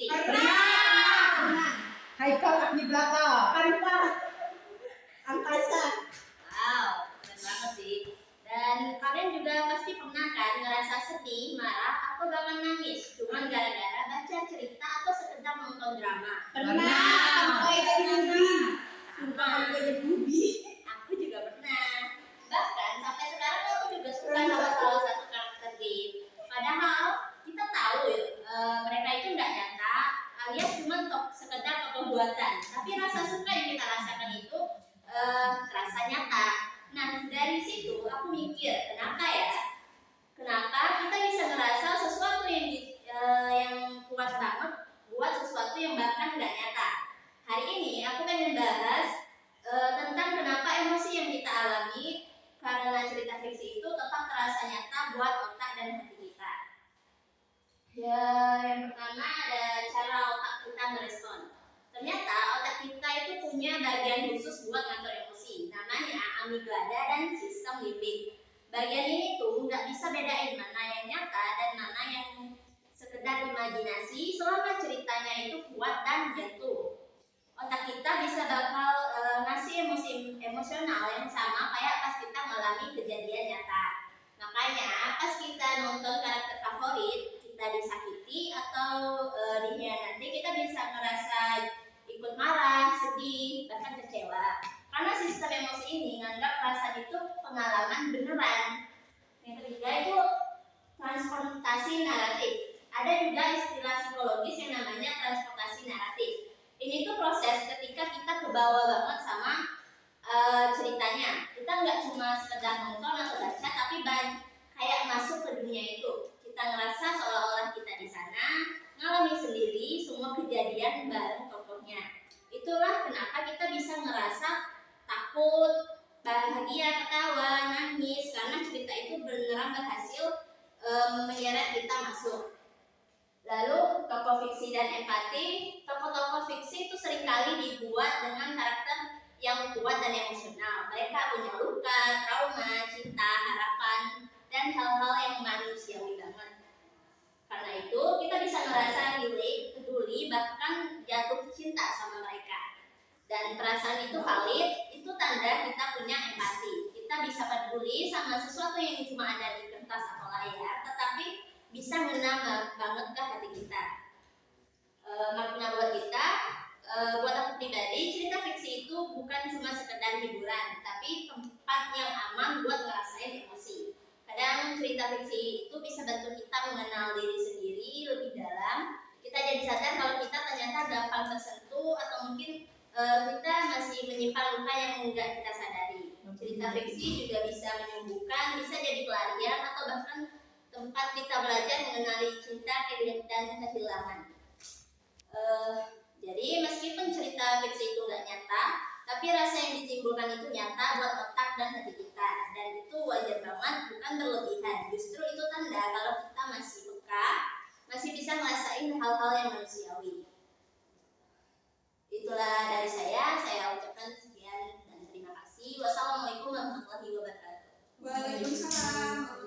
fiksi? Pernah. Haikal Agni Brata. Karika. Angkasa. Wow, keren banget sih. Dan kalian juga pasti pernah kan ngerasa sedih, marah, atau bahkan nangis cuman gara-gara baca cerita atau sekedar nonton drama. Pernah. Sampai jadi Bubi. Sumpah Nah, sampai jadi Bubi. aku juga pernah. Bahkan sampai sekarang aku juga suka sama salah satu karakter game. Padahal kita tahu mereka itu nggak nyata, alias cuma sekedar tokoh buatan. Tapi rasa suka yang kita rasakan itu terasa nyata. Nah dari situ aku mikir kenapa ya? Kenapa kita bisa ngerasa sesuatu yang kuat banget buat sesuatu yang bahkan nggak nyata? Hari ini aku pengen bahas tentang kenapa emosi yang kita alami karena cerita fiksi itu tetap terasa nyata buat otak dan hati kita. Ya, yang pertama ada cara otak kita merespon. Ternyata otak kita itu punya bagian khusus buat ngatur emosi, namanya amigdala dan sistem limbik. Bagian ini tuh nggak bisa bedain mana yang nyata dan mana yang sekedar imajinasi selama ceritanya itu kuat dan jatuh. Otak kita bisa bakal ngasih emosional yang sama kayak pas kita mengalami kejadian nyata. Makanya pas kita nonton karakter favorit, kita disakiti atau dikhianati, kita bisa ngerasa ikut marah, sedih, bahkan kecewa. Karena sistem emosi ini nganggap perasaan itu pengalaman beneran. Yang ketiga itu transportasi naratif. Ada juga istilah psikologis yang namanya transportasi naratif. Ini tuh proses ketika kita kebawa banget sama ceritanya. Kita nggak cuma sekedar nonton atau baca, tapi kayak masuk ke dunia itu. Kita ngerasa seolah-olah kita di sana, ngalami sendiri semua kejadian bareng tokohnya. Itulah kenapa kita bisa ngerasa takut, bahagia, ketawa, nangis, karena cerita itu beneran berhasil menyeret kita masuk. Lalu tokoh fiksi dan empati. Tokoh-tokoh fiksi itu seringkali dibuat dengan karakter yang kuat dan emosional. Mereka punya luka, trauma, cinta, harapan, dan hal-hal yang manusiawi banget. Karena itu kita bisa ngerasa relate, peduli, bahkan jatuh cinta sama mereka. Dan perasaan itu valid, itu tanda kita punya empati. Kita bisa peduli sama sesuatu yang cuma ada di kertas atau layar, tetapi bisa ngena banget ke hati kita. Makna buat kita, buat aku pribadi, cerita fiksi itu bukan cuma sekedar hiburan, tapi tempat yang aman buat ngerasain emosi. Kadang cerita fiksi itu bisa bantu kita mengenal diri sendiri lebih dalam. Kita jadi sadar kalau kita ternyata gampang tersentuh atau mungkin kita masih menyimpan luka yang enggak kita sadari. Cerita fiksi juga bisa menyembuhkan, bisa jadi pelarian atau bahkan tempat kita belajar mengenali cinta dan kehilangan. Jadi meskipun cerita fiksi itu nggak nyata, tapi rasa yang ditimbulkan itu nyata buat otak dan hati kita, dan itu wajar banget, bukan berlebihan. Justru itu tanda kalau kita masih peka, masih bisa ngerasain hal-hal yang manusiawi. Itulah dari saya ucapkan sekian dan terima kasih. Wassalamualaikum warahmatullahi wabarakatuh. Waalaikumsalam.